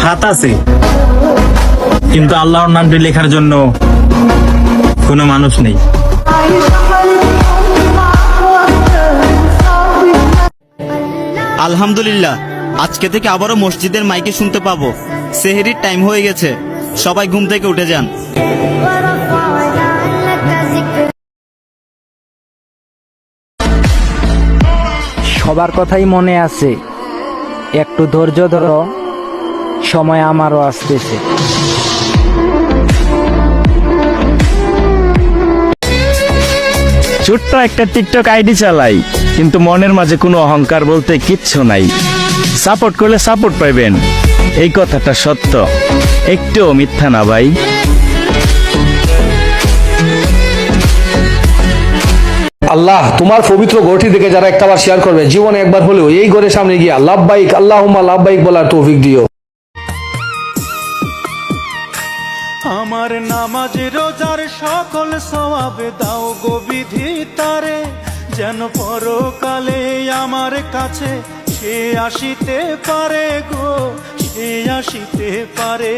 হাত আছে, কিন্তু আল্লাহর নামটি লেখার জন্য কোনো মানুষ নেই। আলহামদুলিল্লাহ, আজকে থেকে আবারও মসজিদের মাইকে শুনতে পাবো সেহরির টাইম হয়ে গেছে, সবাই ঘুম থেকে উঠে যান। সবার কথাই মনে আছে, একটু ধৈর্য ধরো, সময় আমারও আসতেছে। ছোট্ট একটা টিকটক আইডি চালাই, কিন্তু মনের মাঝে কোনো অহংকার বলতে কিচ্ছু নাই। সাপোর্ট করলে সাপোর্ট পাইবেন, এই কথাটা সত্য, একটুও মিথ্যা না ভাই। আল্লাহ, তোমার পবিত্র ঘরটি দেখে যারা একটাবার শেয়ার করবে, জীবনে একবার হলেও এই ঘরের সামনে গিয়া লাভবাইক আল্লাহুম্মা লাভবাইক বলার তৌফিক দিও। আমার নামাজ রোজার সকল সওয়াব দাও গো বিধিতারে, যেন পরকালে আমার কাছে সে আসিতে পারে গো, সে আসিতে পারে।